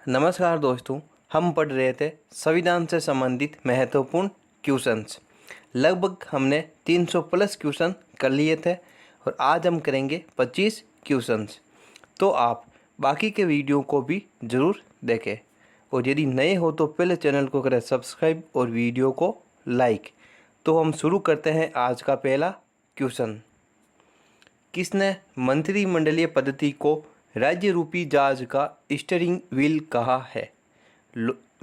नमस्कार दोस्तों, हम पढ़ रहे थे संविधान से संबंधित महत्वपूर्ण क्वेश्चंस। लगभग हमने 300 प्लस क्वेश्चन कर लिए थे और आज हम करेंगे 25 क्वेश्चंस। तो आप बाकी के वीडियो को भी ज़रूर देखें और यदि नए हो तो पहले चैनल को करें सब्सक्राइब और वीडियो को लाइक। तो हम शुरू करते हैं आज का पहला क्वेश्चन। किसने मंत्रिमंडलीय पद्धति को राज्य रूपी जहाज का स्टीयरिंग व्हील कहा है?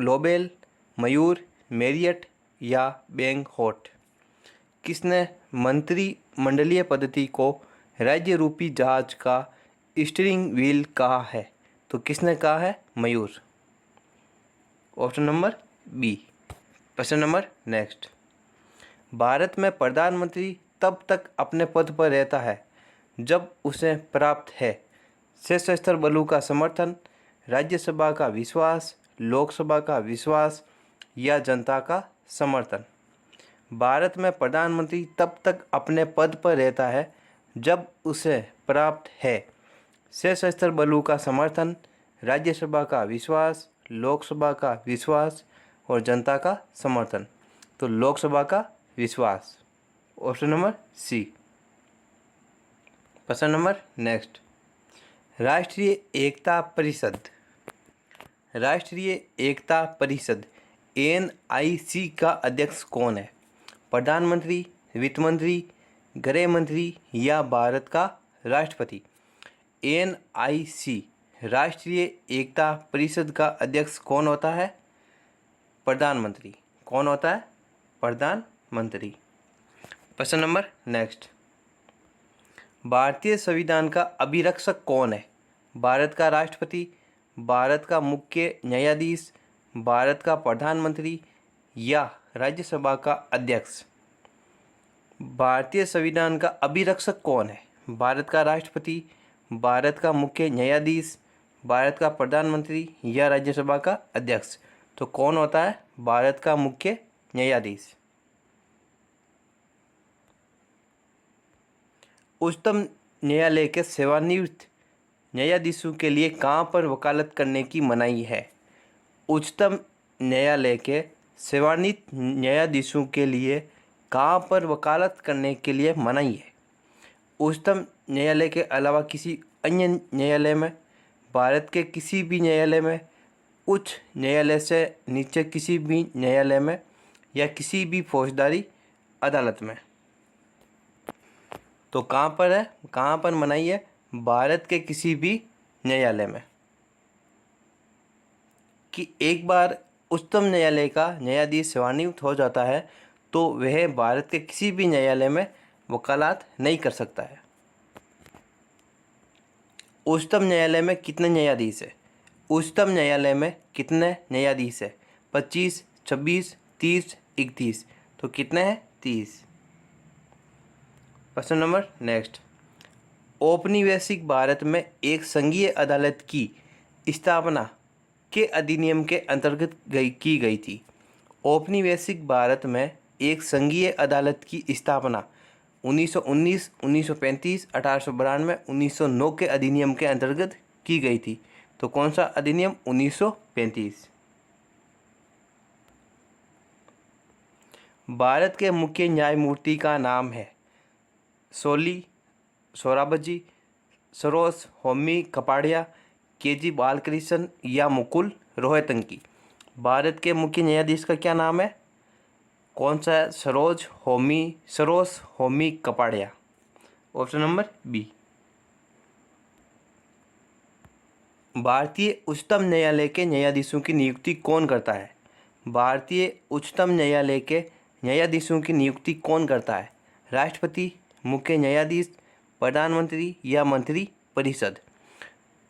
लोबेल, मयूर, मेरियट या बैंकहोट? किसने मंत्रिमंडलीय पद्धति को राज्य रूपी जहाज का स्टीयरिंग व्हील कहा है? तो किसने कहा है? मयूर। Option number B. प्रश्न नंबर नेक्स्ट। भारत में प्रधानमंत्री तब तक अपने पद पर रहता है जब उसे प्राप्त है सशस्त्र बलों का समर्थन, राज्यसभा का विश्वास, लोकसभा का विश्वास या जनता का समर्थन। भारत में प्रधानमंत्री तब तक अपने पद पर रहता है जब उसे प्राप्त है सशस्त्र बलों का समर्थन, राज्यसभा का विश्वास, लोकसभा का विश्वास और जनता का समर्थन। तो लोकसभा का विश्वास। Option number C. प्रश्न नंबर नेक्स्ट। राष्ट्रीय एकता परिषद NIC का अध्यक्ष कौन है? प्रधानमंत्री, वित्त मंत्री, गृह मंत्री या भारत का राष्ट्रपति? NIC राष्ट्रीय एकता परिषद का अध्यक्ष कौन होता है? प्रधानमंत्री। कौन होता है? प्रधानमंत्री। प्रश्न नंबर नेक्स्ट। भारतीय संविधान का अभिरक्षक कौन है? भारत का राष्ट्रपति, भारत का मुख्य न्यायाधीश, भारत का प्रधानमंत्री या राज्यसभा का अध्यक्ष? भारतीय संविधान का अभिरक्षक कौन है? भारत का राष्ट्रपति, भारत का मुख्य न्यायाधीश, भारत का प्रधानमंत्री या राज्यसभा का अध्यक्ष? तो कौन होता है? भारत का मुख्य न्यायाधीश। उच्चतम न्यायालय के सेवानिवृत्त न्यायाधीशों के लिए कहाँ पर वकालत करने की मनाही है? उच्चतम न्यायालय के सेवानिवृत्त न्यायाधीशों के लिए कहाँ पर वकालत करने के लिए मनाही है? उच्चतम न्यायालय के अलावा किसी अन्य न्यायालय में, भारत के किसी भी न्यायालय में, उच्च न्यायालय से नीचे किसी भी न्यायालय में या किसी भी फौजदारी अदालत में। तो कहाँ पर है? कहाँ पर मनाही है? भारत के किसी भी न्यायालय में। कि एक बार उच्चतम न्यायालय का न्यायाधीश सेवानिवृत्त हो जाता है तो वह भारत के किसी भी न्यायालय में वकालत नहीं कर सकता है। उच्चतम न्यायालय में कितने न्यायाधीश है? उच्चतम न्यायालय में कितने न्यायाधीश है? 25, 26, 30, 31। तो कितने हैं? 30। प्रश्न नंबर नेक्स्ट। औपनिवेशिक भारत में एक संघीय अदालत की स्थापना के अधिनियम के अंतर्गत की गई थी? औपनिवेशिक भारत में एक संघीय अदालत की स्थापना 1919, 1935, 1892, 1909 के अधिनियम के अंतर्गत की गई थी। तो कौन सा अधिनियम? 1935। भारत के मुख्य न्यायमूर्ति का नाम है सोली सोराबजी, सरोज होमी कपाड़िया, KG बालकृष्ण या मुकुल रोहतंकी? भारत के मुख्य न्यायाधीश का क्या नाम है? कौन सा है? Saroj Homi Kapadia. Option number B. भारतीय उच्चतम न्यायालय के न्यायाधीशों की नियुक्ति कौन करता है? भारतीय उच्चतम न्यायालय के न्यायाधीशों की नियुक्ति कौन करता है? राष्ट्रपति, मुख्य न्यायाधीश, प्रधानमंत्री या मंत्री परिषद?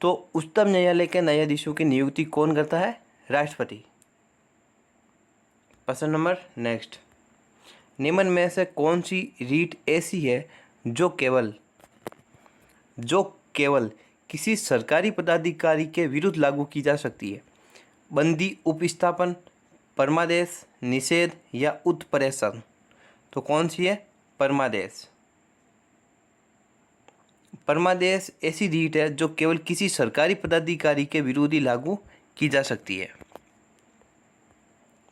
तो उच्चतम न्यायालय के न्यायाधीशों की नियुक्ति कौन करता है? राष्ट्रपति। प्रश्न नंबर नेक्स्ट। निम्न में से कौन सी रीट ऐसी है जो केवल किसी सरकारी पदाधिकारी के विरुद्ध लागू की जा सकती है? बंदी उपस्थापन, परमादेश, निषेध या उत्प्रेषण? तो कौन सी है? परमादेश। परमादेश ऐसी रीट है जो केवल किसी सरकारी पदाधिकारी के विरोध ही लागू की जा सकती है।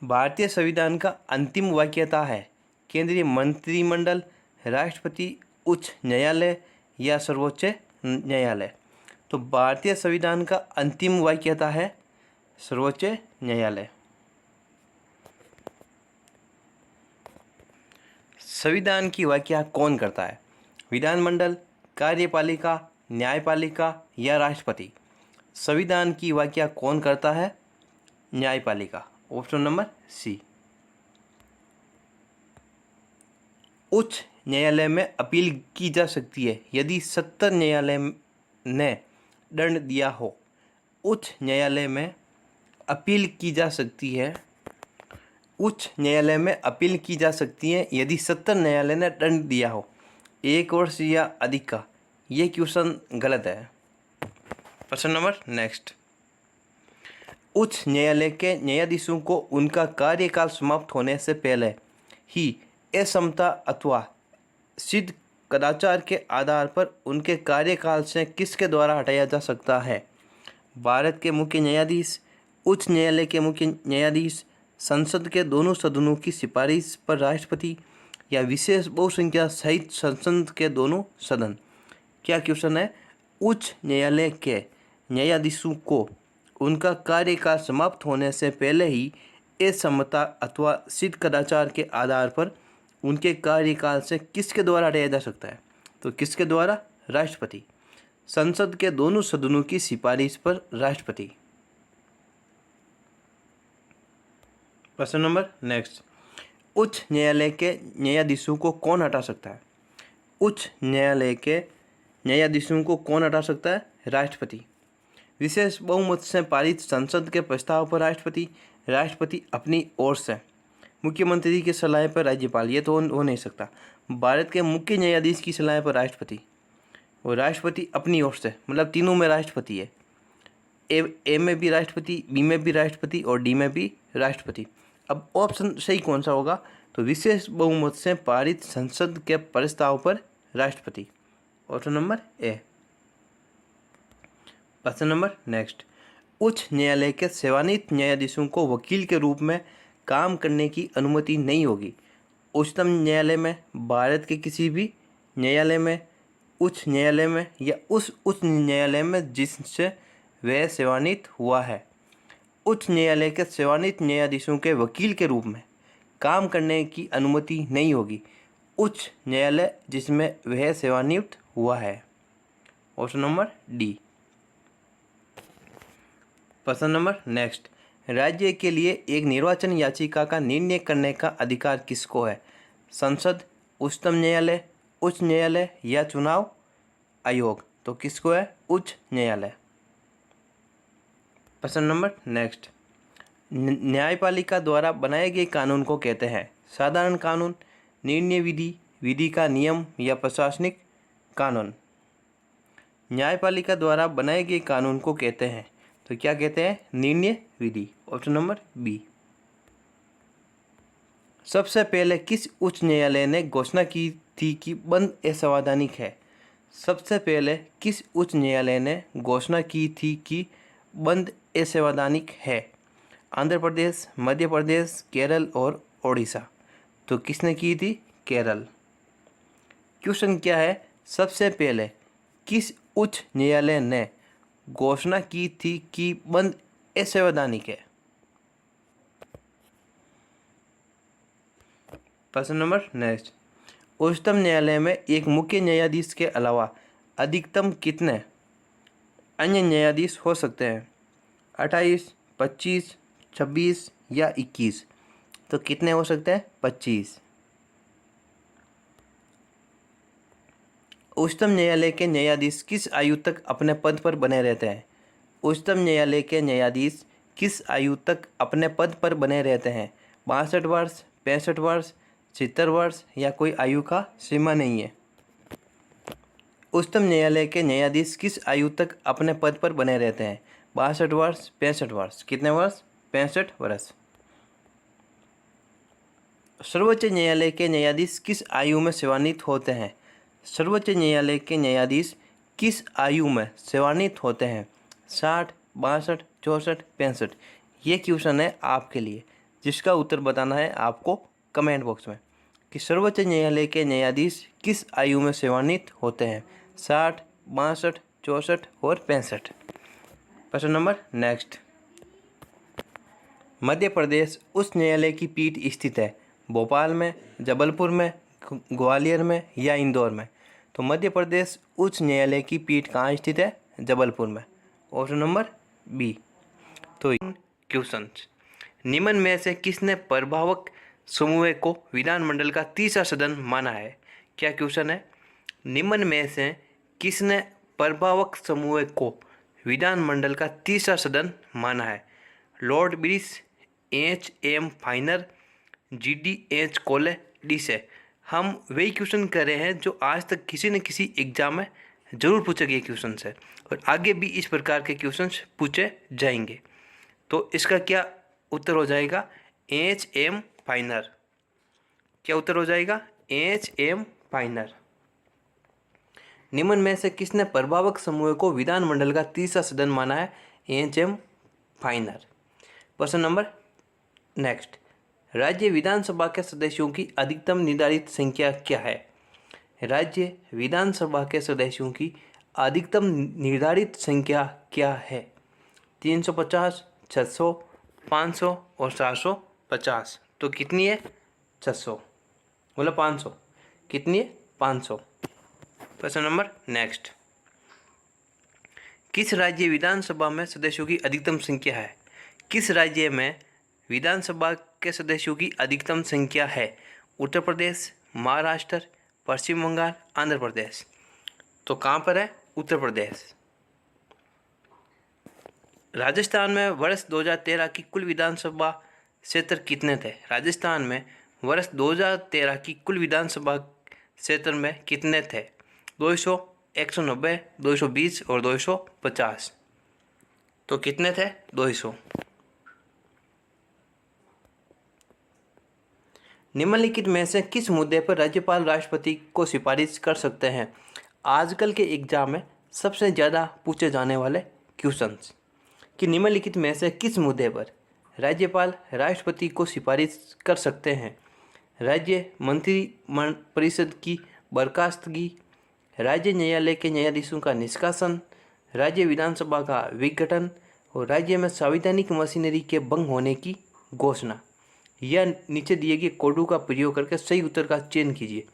भारतीय संविधान का अंतिम वाक्यता है केंद्रीय मंत्रिमंडल, राष्ट्रपति, उच्च न्यायालय या सर्वोच्च न्यायालय। तो भारतीय संविधान का अंतिम वाक्यता है सर्वोच्च न्यायालय। संविधान की व्याख्या कौन करता है? विधानमंडल, कार्यपालिका, न्यायपालिका या राष्ट्रपति? संविधान की व्याख्या कौन करता है? न्यायपालिका। Option number C. उच्च न्यायालय में अपील की जा सकती है यदि सत्तर न्यायालय ने दंड दिया हो। उच्च न्यायालय में अपील की जा सकती है, उच्च न्यायालय में अपील की जा सकती है यदि सत्तर न्यायालय ने दंड दिया हो 1 वर्ष या अधिक का। ये क्वेश्चन गलत है। प्रश्न नंबर नेक्स्ट। उच्च न्यायालय के न्यायाधीशों को उनका कार्यकाल समाप्त होने से पहले ही असमता अथवा सिद्ध कदाचार के आधार पर उनके कार्यकाल से किसके द्वारा हटाया जा सकता है? भारत के मुख्य न्यायाधीश, उच्च न्यायालय के मुख्य न्यायाधीश, संसद के दोनों सदनों की सिफारिश पर राष्ट्रपति या विशेष बहुसंख्या सहित संसद के दोनों सदन। क्या क्वेश्चन है? उच्च न्यायालय के न्यायाधीशों को उनका कार्यकाल समाप्त होने से पहले ही असमता अथवा सिद्ध कदाचार के आधार पर उनके कार्यकाल से किसके द्वारा हटाया जा सकता है? तो किसके द्वारा? राष्ट्रपति। संसद के दोनों सदनों की सिफारिश पर राष्ट्रपति। प्रश्न नंबर नेक्स्ट। उच्च न्यायालय के न्यायाधीशों को कौन हटा सकता है? उच्च न्यायालय के न्यायाधीशों को कौन हटा सकता है? राष्ट्रपति। विशेष बहुमत से पारित संसद के प्रस्ताव पर राष्ट्रपति, राष्ट्रपति अपनी ओर से, मुख्यमंत्री की सलाह पर राज्यपाल। ये तो हो नहीं सकता। भारत के मुख्य न्यायाधीश की सलाह पर राष्ट्रपति और राष्ट्रपति अपनी ओर से, मतलब तीनों में राष्ट्रपति है। ए में भी राष्ट्रपति, बी में भी राष्ट्रपति और डी में भी राष्ट्रपति। अब ऑप्शन सही कौन सा होगा? तो विशेष बहुमत से पारित संसद के प्रस्ताव पर राष्ट्रपति। Option number A. प्रश्न नंबर नेक्स्ट। उच्च न्यायालय के सेवानिवृत्त न्यायाधीशों को वकील के रूप में काम करने की अनुमति नहीं होगी। उच्चतम न्यायालय में, भारत के किसी भी न्यायालय में, उच्च न्यायालय में या उस उच्च न्यायालय में जिससे वह सेवानिवृत्त हुआ है। उच्च न्यायालय के सेवानिवृत्त न्यायाधीशों के वकील के रूप में काम करने की अनुमति नहीं होगी। उच्च न्यायालय जिसमें वह सेवानिवृत्त हुआ है। Option number D. प्रश्न नंबर नेक्स्ट। राज्य के लिए एक निर्वाचन याचिका का निर्णय करने का अधिकार किसको है? संसद, उच्चतम न्यायालय, उच्च न्यायालय या चुनाव आयोग? तो किसको है? उच्च न्यायालय। प्रश्न नंबर नेक्स्ट। न्यायपालिका द्वारा बनाए गए कानून को कहते हैं? साधारण कानून, निर्णय विधि, विधि का नियम या प्रशासनिक कानून? न्यायपालिका द्वारा बनाए गए कानून को कहते हैं, तो क्या कहते हैं? निर्णय विधि। Option number B. सबसे पहले किस उच्च न्यायालय ने घोषणा की थी कि बंद असंवैधानिक है? सबसे पहले किस उच्च न्यायालय ने घोषणा की थी कि बंद असंवैधानिक है? आंध्र प्रदेश, मध्य प्रदेश, केरल और ओडिशा। तो किसने की थी? केरल। क्वेश्चन क्या है? सबसे पहले किस उच्च न्यायालय ने घोषणा की थी कि बंद असंवैधानिक है? प्रश्न नंबर नेक्स्ट। उच्चतम न्यायालय में एक मुख्य न्यायाधीश के अलावा अधिकतम कितने अन्य न्यायाधीश हो सकते हैं? 28, 25, 26 या 21? तो कितने हो सकते हैं? 25। उच्चतम न्यायालय के न्यायाधीश किस आयु तक अपने पद पर बने रहते हैं? उच्चतम न्यायालय के न्यायाधीश किस आयु तक अपने पद पर बने रहते हैं? 62 वर्ष, 65 वर्ष, 70 वर्ष या कोई आयु का सीमा नहीं है। उच्चतम न्यायालय के न्यायाधीश किस आयु तक अपने पद पर बने रहते हैं? 62 वर्ष, 65 वर्ष। कितने वर्ष? 65 वर्ष। सर्वोच्च न्यायालय के न्यायाधीश किस आयु में सेवानिवृत्त होते हैं? सर्वोच्च न्यायालय के न्यायाधीश किस आयु में सेवानिवृत्त होते हैं? 60, 62, 64, 65। ये क्वेश्चन है आपके लिए, जिसका उत्तर बताना है आपको कमेंट बॉक्स में कि सर्वोच्च न्यायालय के न्यायाधीश किस आयु में सेवानिवृत्त होते हैं। 60, 62, 64 और 65। प्रश्न नंबर नेक्स्ट। मध्य प्रदेश उच्च न्यायालय की पीठ स्थित है भोपाल में, जबलपुर में, ग्वालियर में या इंदौर में। तो मध्य प्रदेश उच्च न्यायालय की पीठ कहाँ स्थित है? जबलपुर में। Option number B. तो क्वेश्चन, निम्न में से किसने प्रभावक समूह को विधानमंडल का तीसरा सदन माना है? क्या क्वेश्चन है? निम्न में से किसने प्रभावक समूह को विधानमंडल का तीसरा सदन माना है? Lord brisk, HM. फाइनर, जी.डी.एच. कोले, डी से। हम वही क्वेश्चन कर रहे हैं जो आज तक किसी न किसी एग्जाम में जरूर पूछे गए क्वेश्चन है और आगे भी इस प्रकार के क्वेश्चन पूछे जाएंगे। तो इसका क्या उत्तर हो जाएगा? एच.एम. फाइनर। क्या उत्तर हो जाएगा? एच.एम. फाइनर। निम्न में से किसने प्रभावक समूह को विधानमंडल का तीसरा सदन माना है? एच.एम. फाइनर। प्रश्न नंबर नेक्स्ट। राज्य विधानसभा के सदस्यों की अधिकतम निर्धारित संख्या क्या है? राज्य विधानसभा के सदस्यों की अधिकतम निर्धारित संख्या क्या है? 350, 600, 500 और 750। तो कितनी है? 600। बोला 500। कितनी है? 500। प्रश्न नंबर नेक्स्ट। किस राज्य विधानसभा में सदस्यों की अधिकतम संख्या है? किस राज्य में विधानसभा के सदस्यों की अधिकतम संख्या है? उत्तर प्रदेश, महाराष्ट्र, पश्चिम बंगाल, आंध्र प्रदेश। तो कहाँ पर है? उत्तर प्रदेश। राजस्थान में वर्ष 2013 की कुल विधानसभा क्षेत्र कितने थे? राजस्थान में वर्ष 2013 की कुल विधानसभा क्षेत्र में कितने थे? 200, 190, 220 और 250। तो कितने थे? 200। निम्नलिखित में से किस मुद्दे पर राज्यपाल राष्ट्रपति को सिफारिश कर सकते हैं? आजकल के एग्जाम में सबसे ज़्यादा पूछे जाने वाले क्वेश्चंस कि निम्नलिखित में से किस मुद्दे पर राज्यपाल राष्ट्रपति को सिफारिश कर सकते हैं? राज्य मंत्री परिषद की बर्खास्तगी, राज्य न्यायालय के न्यायाधीशों का निष्कासन, राज्य विधानसभा का विघटन और राज्य में संवैधानिक मशीनरी के भंग होने की घोषणा। या नीचे दिए गए कोडों का प्रयोग करके सही उत्तर का चयन कीजिए।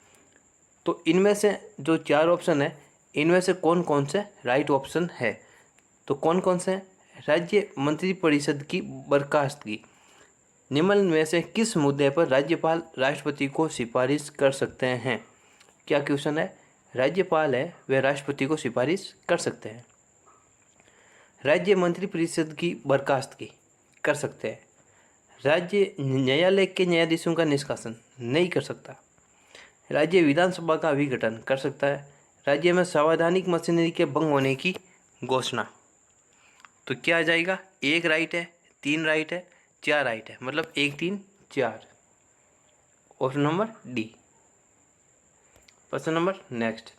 तो इनमें से जो 4 ऑप्शन है, इनमें से कौन कौन से राइट ऑप्शन है? तो कौन कौन से? राज्य मंत्री परिषद की बर्खास्तगी। निम्न में से किस मुद्दे पर राज्यपाल राष्ट्रपति को सिफारिश कर सकते हैं? क्या क्वेश्चन है? राज्यपाल है वे राष्ट्रपति को सिफारिश कर सकते हैं। राज्य मंत्री परिषद की बर्खास्तगी कर सकते हैं। राज्य न्यायालय के न्यायाधीशों का निष्कासन नहीं कर सकता। राज्य विधानसभा का विघटन कर सकता है। राज्य में संवैधानिक मशीनरी के भंग होने की घोषणा। तो क्या आ जाएगा? 1 राइट है, 3 राइट है, 4 राइट है, मतलब 1, 3, 4। Option number D. प्रश्न नंबर नेक्स्ट।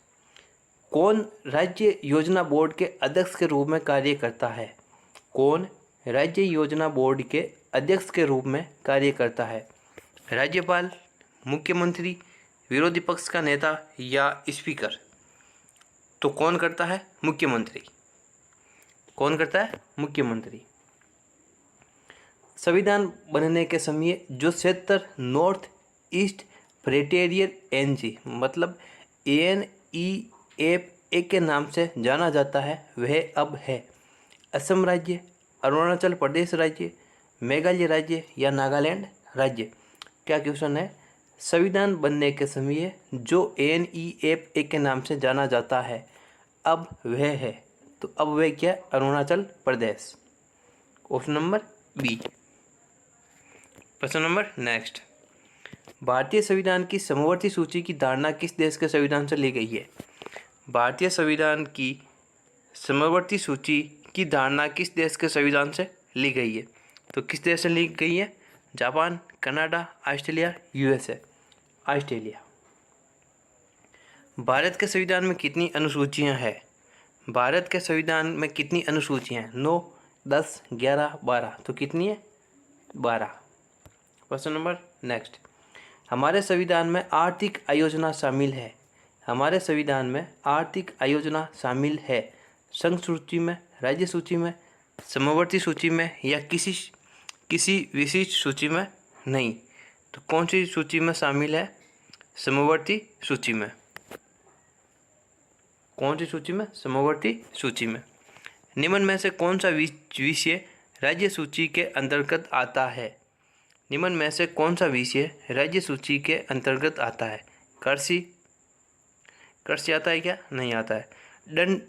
कौन राज्य योजना बोर्ड के अध्यक्ष के रूप में कार्य करता है? कौन राज्य योजना बोर्ड के अध्यक्ष के रूप में कार्य करता है? राज्यपाल, मुख्यमंत्री, विरोधी पक्ष का नेता या स्पीकर। तो कौन करता है? मुख्यमंत्री। कौन करता है? मुख्यमंत्री। संविधान बनने के समय जो क्षेत्र नॉर्थ ईस्ट फ्रंटियर एनजी मतलब ANEFA के नाम से जाना जाता है वह अब है असम राज्य, अरुणाचल प्रदेश राज्य, मेघालय राज्य या नागालैंड राज्य। क्या क्वेश्चन है? संविधान बनने के समय जो ANEFA के नाम से जाना जाता है अब वह है, तो अब वह क्या? Arunachal Pradesh. Option number B. प्रश्न नंबर नेक्स्ट। भारतीय संविधान की समवर्ती सूची की धारणा किस देश के संविधान से ली गई है? भारतीय संविधान की समवर्ती सूची की धारणा किस देश के संविधान से ली गई है? तो किस देश से ली गई है? Japan, Canada, Australia, USA। Australia. Bharat के संविधान में कितनी अनुसूचियां हैं? भारत के संविधान में कितनी अनुसूचियां हैं? 9, 10, 11, 12 तो कितनी है 12। क्वेश्चन नंबर नेक्स्ट, हमारे संविधान में आर्थिक आयोजना शामिल है। हमारे संविधान में आर्थिक आयोजना शामिल है संघ सूची में, राज्य सूची में, समवर्ती सूची में या किसी विशिष्ट सूची में नहीं। तो कौन सी सूची में शामिल है? समवर्ती सूची में। कौन सी सूची में? समवर्ती सूची में। निम्न में से कौन सा विषय राज्य सूची के अंतर्गत आता है? निम्न में से कौन सा विषय राज्य सूची के अंतर्गत आता है? कृषि आता है क्या? नहीं आता है। दंड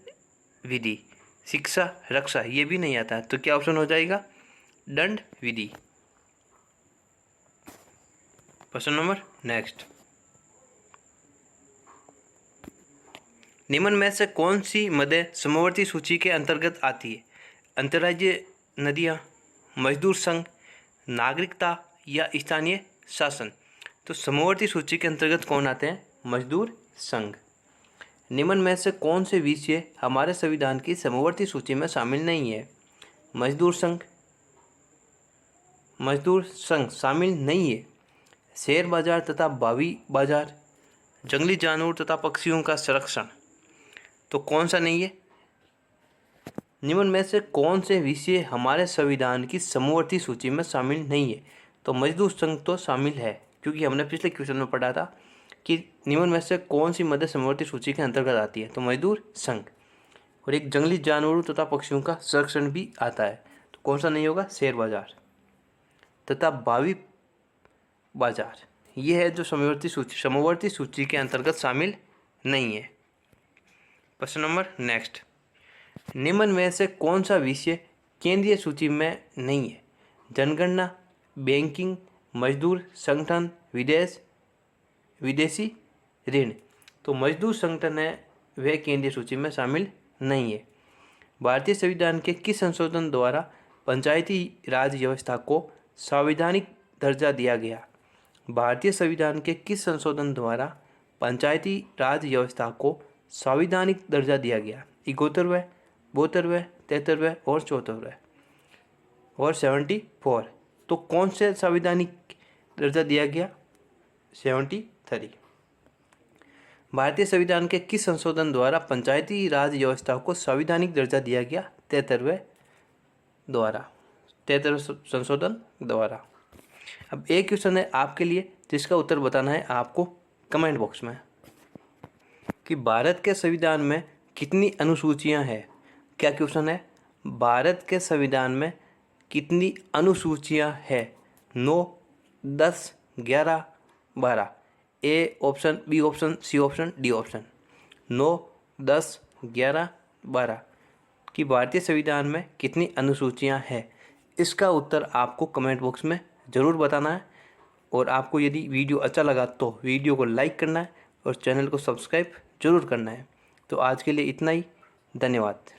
विधि, शिक्षा, रक्षा ये भी नहीं आता है। तो क्या ऑप्शन हो जाएगा? दंड विधि। क्वेश्चन नंबर नेक्स्ट, निम्न में से कौन सी मदें समवर्ती सूची के अंतर्गत आती है? अंतर्राज्यीय नदियाँ, मजदूर संघ, नागरिकता या स्थानीय शासन। तो समवर्ती सूची के अंतर्गत कौन आते हैं? मजदूर संघ। निम्न में से कौन से विषय हमारे संविधान की समवर्ती सूची में शामिल नहीं है? मजदूर संघ शामिल नहीं है। शेयर बाजार तथा भावी बाजार, जंगली जानवर तथा पक्षियों का संरक्षण। तो कौन सा नहीं है? निम्न में से कौन से विषय हमारे संविधान की समवर्ती सूची में शामिल नहीं है? तो मजदूर संघ तो शामिल है, क्योंकि हमने पिछले क्वेश्चन में पढ़ा था कि निम्न में से कौन सी मदें समवर्ती सूची के अंतर्गत आती है। तो मजदूर संघ। और एक जंगली जानवरों तथा पक्षियों का संरक्षण भी आता है। तो कौन सा नहीं होगा? शेयर बाजार तथा भावी बाजार, ये है जो समवर्ती सूची के अंतर्गत शामिल नहीं है। क्वेश्चन नंबर नेक्स्ट, निम्न में से कौन सा विषय केंद्रीय सूची में नहीं है? जनगणना, बैंकिंग, मजदूर संगठन, विदेशी ऋण। तो मजदूर संगठन है वह केंद्रीय सूची में शामिल नहीं है। भारतीय संविधान के किस संशोधन द्वारा पंचायती राज व्यवस्था को संवैधानिक दर्जा दिया गया? भारतीय संविधान के किस संशोधन द्वारा पंचायती राज व्यवस्था को संवैधानिक दर्जा दिया गया? 71वें, 72वें, 73वें और 74वें और 74। तो कौन से संवैधानिक दर्जा दिया गया? 73। भारतीय संविधान के किस संशोधन द्वारा पंचायती राज व्यवस्था को संवैधानिक दर्जा दिया गया? 73वें संशोधन द्वारा। अब एक क्वेश्चन है आपके लिए जिसका उत्तर बताना है आपको कमेंट बॉक्स में कि भारत के संविधान में कितनी अनुसूचियां हैं। क्या क्वेश्चन है? भारत के संविधान में कितनी अनुसूचियां हैं? 9, 10, 11, 12। A option, B option, C option, D option. 9, 10, 11, 12 कि भारतीय संविधान में कितनी अनुसूचियां हैं। इसका उत्तर आपको कमेंट बॉक्स में ज़रूर बताना है। और आपको यदि वीडियो अच्छा लगा तो वीडियो को लाइक करना है और चैनल को सब्सक्राइब जरूर करना है। तो आज के लिए इतना ही, धन्यवाद।